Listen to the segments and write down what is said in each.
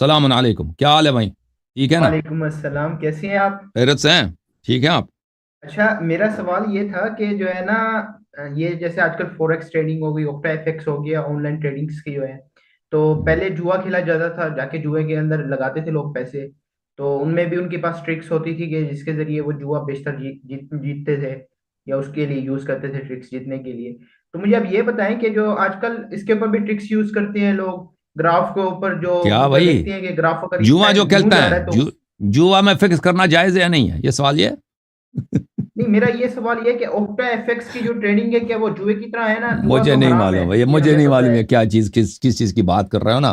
السلام علیکم، کیا حال ہے بھائی؟ ٹھیک ہے نا؟ وعلیکم السلام، کیسے ہیں آپ؟ خیرت سے ہیں؟ ٹھیک ہے آپ؟ اچھا، میرا سوال یہ تھا کہ جو ہے نا، یہ جیسے آج کل فوریکس ٹریڈنگ ہو گئی، اوکٹا ایف ایکس ہو گیا، آن لائن ٹریڈنگس کی جو ہے، تو پہلے جوا کھیلا جاتا تھا، جا کے جوئے کے اندر لگاتے تھے لوگ پیسے، تو ان میں بھی ان کے پاس ٹرکس ہوتی تھی کہ جس کے ذریعے وہ جوا بیشتر جیتتے تھے، یا اس کے لیے یوز کرتے تھے ٹرکس جیتنے کے لیے. تو مجھے اب یہ بتائیں کہ جو آج کل اس کے اوپر بھی ٹرکس یوز کرتے ہیں لوگ، گراف کے اوپر جو کیا ان کا بھائی؟ دیکھتے ہیں کہ گراف اگر اس جوا جو سائڈ یوں کھیلتا جا ہے رہا ہے تو. جوا میں فکس کرنا جائز ہے یا نہیں ہے، یہ سوال یہ ہے؟ نہیں، میرا یہ سوال یہ ہے کہ اوکٹا ایف ایکس کی جو ٹریڈنگ ہے، کیا وہ جوئے کی طرح ہے؟ نا، جوا مجھے تو نہیں حرام ہے، معلوم بھائی، یہ مجھے ہمیں نہیں پتہ معلوم ہے. ہے کیا چیز، کس چیز کی بات کر رہے ہو نا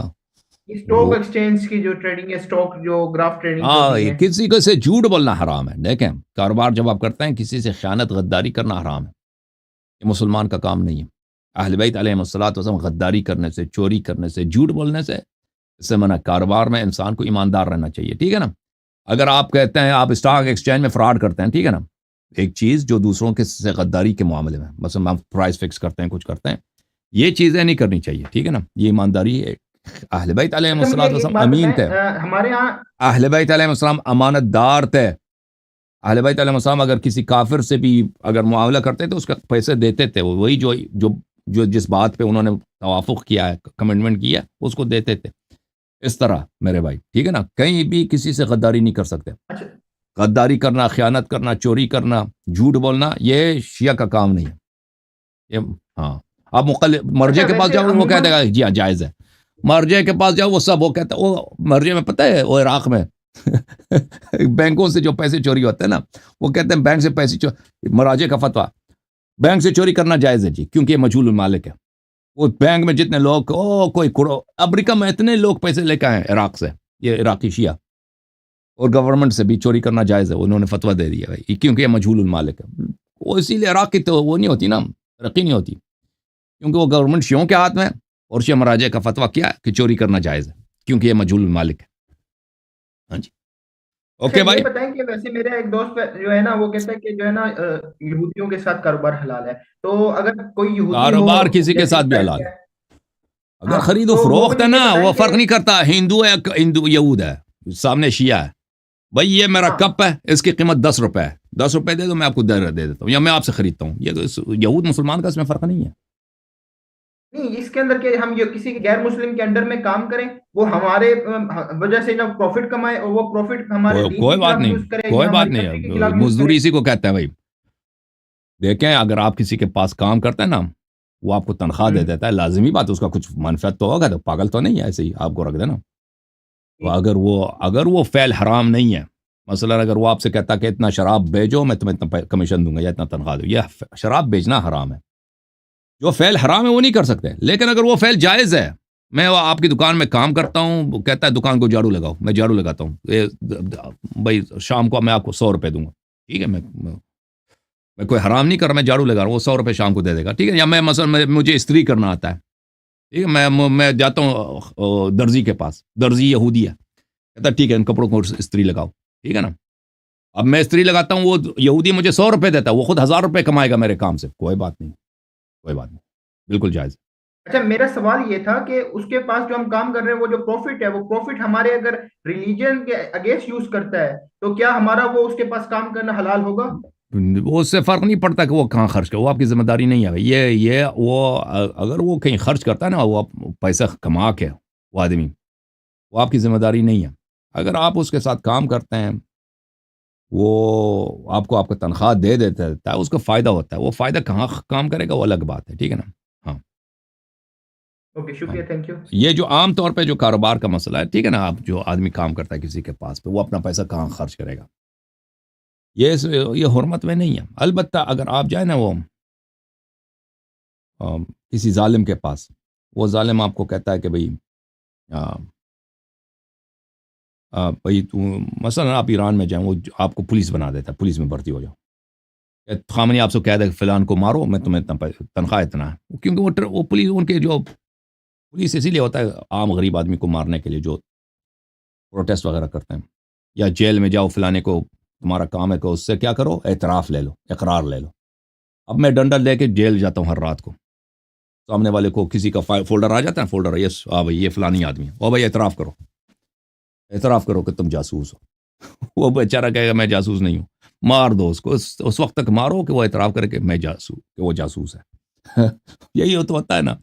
اسٹاک وہ۔ ایکسچینج کی جو ٹریڈنگ ہے، اسٹاک جو گراف ٹریڈنگ ہاں، ہوتی یہ ہے. کسی کو سے جھوٹ بولنا حرام ہے. دیکھیں، کاروبار جب آپ کرتے ہیں کسی سے خیانت غداری کرنا حرام ہے. یہ مسلمان کا کام نہیں ہے. اہل بیت علیہم الصلوۃ والسلام غداری کرنے سے، چوری کرنے سے، جھوٹ بولنے سے اس سے منع. کاروبار میں انسان کو ایماندار رہنا چاہیے، ٹھیک ہے نا؟ اگر آپ کہتے ہیں آپ اسٹاک ایکسچینج میں فراڈ کرتے ہیں، ٹھیک ہے نا، ایک چیز جو دوسروں کے سے غداری کے معاملے میں، مثلا ہم پرائز فکس کرتے ہیں، کچھ کرتے ہیں، یہ چیزیں نہیں کرنی چاہیے، ٹھیک ہے نا؟ یہ ایمانداری ہے. اہل بیت علیہم اچھا، مجھے الصلوۃ ایک والسلام بات امین بتائیں، تھے. ہمارے یہاں. اہل بیت علیہ السلام امانت دار تھے. اہل بیت علیہ السلام اگر کسی کافر سے بھی اگر معاملہ کرتے تو اس کا پیسے دیتے تھے. وہی جو جس بات پہ انہوں نے توافق کیا ہے، کمٹمنٹ کیا ہے، اس کو دیتے تھے. اس طرح میرے بھائی، ٹھیک ہے نا؟ کہیں بھی کسی سے غداری نہیں کر سکتے. اچھا. غداری کرنا، خیانت کرنا، چوری کرنا، جھوٹ بولنا، یہ شیعہ کا کام نہیں ہے. یہ ہاں، آپ مرجے اچھا، کے پاس ویسے جاؤ، وہ کہہ عموماً. دے گا جی ہاں جائز ہے. مرجے کے پاس جاؤ، وہ سب وہ کہتا ہے، وہ مرجے میں پتہ ہے، وہ عراق میں بینکوں سے جو پیسے چوری ہوتے ہیں نا، وہ کہتے ہیں بینک سے پیسے مراجے کا فتویٰ، بینک سے چوری کرنا جائز ہے جی، کیونکہ یہ مجہول المالک ہے. وہ بینک میں جتنے لوگ، کوئی کروڑ، امریکہ میں اتنے لوگ پیسے لے کے آئے ہیں عراق سے، یہ عراقی شیعہ، اور گورنمنٹ سے بھی چوری کرنا جائز ہے. انہوں نے فتویٰ دے دیا بھائی، کیونکہ یہ مجہول المالک ہے. وہ اسی لیے عراق کی تو وہ نہیں ہوتی نا، ترقی نہیں ہوتی، کیونکہ وہ گورنمنٹ شیعوں کے ہاتھ میں ہے، اور شیعہ مراجع کا فتویٰ کیا ہے کہ چوری کرنا جائز ہے، کیونکہ یہ مجہول المالک ہے. ہاں جی، اچھا، اوکے یہ بھائی. بتائیں کہ ویسے میرا ایک دوست جو ہے نا، وہ کہتا ہے کہ جو ہے نا، یہودیوں کے ساتھ کاروبار حلال ہے. تو اگر کوئی یہودی ہو، کاروبار کسی کے جیسے ساتھ اس بھی ٹائپ حلال کا ہے. ہے. اگر ہاں، خرید و تو وہ فروخت مجھے ہے یہ نا، وہ بتائیں کہ. فرق نہیں کرتا ہندو ہے، ہندو یہود ہے، سامنے شیعہ ہے. بھائی یہ میرا ہاں. کپ ہے، اس کی قیمت 10 روپے ہے، 10 روپے دے دو، میں آپ کو دے دیتا ہوں، یا میں آپ سے خریدتا ہوں. یہ تو یہود مسلمان کا اس میں فرق نہیں ہے. نہیں، اس کے اندر کہ ہم جو کسی غیر مسلم کے انڈر میں کام کریں، وہ ہمارے وجہ سے نہ پروفٹ کمائے، اور وہ پروفٹ ہمارے دین کوئی کے بات خلاف نہیں، یوز کرے کوئی یا بات ہماری نہیں کنٹری کے ہے، خلاف یوز کرے. مزدوری اسی کو کہتے ہیں بھائی. دیکھیں، اگر آپ کسی کے پاس کام کرتے ہیں نا، وہ آپ کو تنخواہ دے ہوں. دیتا ہے، لازمی بات اس کا کچھ منفعت تو ہوگا، تو پاگل تو نہیں ہے ایسے ہی آپ کو رکھ دینا. تو جی. اگر وہ فعل حرام نہیں ہے، مثلا اگر وہ آپ سے کہتا کہ اتنا شراب بیچو، میں تمہیں اتنا کمیشن دوں گا یا اتنا تنخواہ دوں، یہ شراب بیچنا حرام ہے. جو فعل حرام ہے وہ نہیں کر سکتے. لیکن اگر وہ فعل جائز ہے، میں آپ کی دکان میں کام کرتا ہوں، وہ کہتا ہے دکان کو جھاڑو لگاؤ، میں جھاڑو لگاتا ہوں، بھائی شام کو میں آپ کو 100 روپے دوں گا، ٹھیک ہے، میں کوئی حرام نہیں کر رہا، میں جھاڑو لگا رہا ہوں، وہ 100 روپے شام کو دے دے گا، ٹھیک ہے. یا میں مثلا مجھے استری کرنا آتا ہے، ٹھیک ہے، میں جاتا ہوں درزی کے پاس، درزی یہودی ہے، کہتا ہے ٹھیک ہے ان کپڑوں کو استری لگاؤ، ٹھیک ہے نا. اب میں استری لگاتا ہوں، وہ یہودی مجھے 100 روپے دیتا ہے، وہ خود 1000 روپے کمائے گا میرے کام سے، کوئی بات نہیں، کوئی بات نہیں، بالکل جائز. اچھا، میرا سوال یہ تھا کہ اس کے پاس جو ہم کام کر رہے ہیں، وہ جو پروفٹ ہے، وہ پروفٹ ہمارے اگر ریلیجن کے اگینسٹ یوز کرتا ہے، تو کیا ہمارا وہ اس کے پاس کام کرنا حلال ہوگا؟ وہ اس سے فرق نہیں پڑتا کہ وہ کہاں خرچ کرے، وہ آپ کی ذمہ داری نہیں ہے. یہ وہ اگر وہ کہیں خرچ کرتا ہے نا، وہ پیسہ کما کے، وہ آدمی، وہ آپ کی ذمہ داری نہیں ہے. اگر آپ اس کے ساتھ کام کرتے ہیں، وہ آپ کو تنخواہ دے دیتا ہے، اس کو فائدہ ہوتا ہے. وہ فائدہ کہاں کام کرے گا وہ الگ بات ہے، ٹھیک ہے نا. ہاں. اوکے، ہاں، شکریہ، تھینک یو. یہ جو عام طور پہ جو کاروبار کا مسئلہ ہے، ٹھیک ہے نا، آپ جو آدمی کام کرتا ہے کسی کے پاس پہ، وہ اپنا پیسہ کہاں خرچ کرے گا، یہ حرمت میں نہیں ہے. البتہ اگر آپ جائیں نا وہ کسی ظالم کے پاس، وہ ظالم آپ کو کہتا ہے کہ بھائی تو مثلا آپ ایران میں جائیں، وہ آپ کو پولیس بنا دیتا ہے، پولیس میں بھرتی ہو جاؤ، خامنی آپ سے کہہ دے کہ فلان کو مارو، میں تمہیں اتنا تنخواہ اتنا ہے، کیونکہ وہ پولیس، ان کے جو پولیس اسی لیے ہوتا ہے عام غریب آدمی کو مارنے کے لیے، جو پروٹیسٹ وغیرہ کرتے ہیں. یا جیل میں جاؤ فلانے کو، تمہارا کام ہے کہ اس سے کیا کرو، اعتراف لے لو، اقرار لے لو. اب میں ڈنڈا لے کے جیل جاتا ہوں ہر رات کو، سامنے والے کو کسی کا فولڈر آ جاتا ہے، فولڈر، یس، بھائی یہ فلانی آدمی ہے، بھائی اعتراف کرو. اعتراف کرو کہ تم جاسوس ہو. وہ بیچارہ کہے گا میں جاسوس نہیں ہوں. مار دو اس کو، اس وقت تک مارو کہ وہ اعتراف کرے کہ میں جاسوس، کہ وہ جاسوس ہے. یہی ہوتا ہے نا.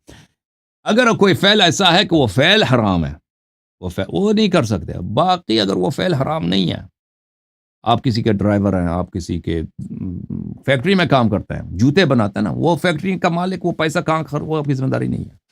اگر کوئی فعل ایسا ہے کہ وہ فعل حرام ہے، وہ نہیں کر سکتے. باقی اگر وہ فعل حرام نہیں ہے، آپ کسی کے ڈرائیور ہیں، آپ کسی کے فیکٹری میں کام کرتے ہیں، جوتے بناتے ہیں نا، وہ فیکٹری کا مالک، وہ پیسہ کہاں وہ آپ کی ذمہ داری نہیں ہے.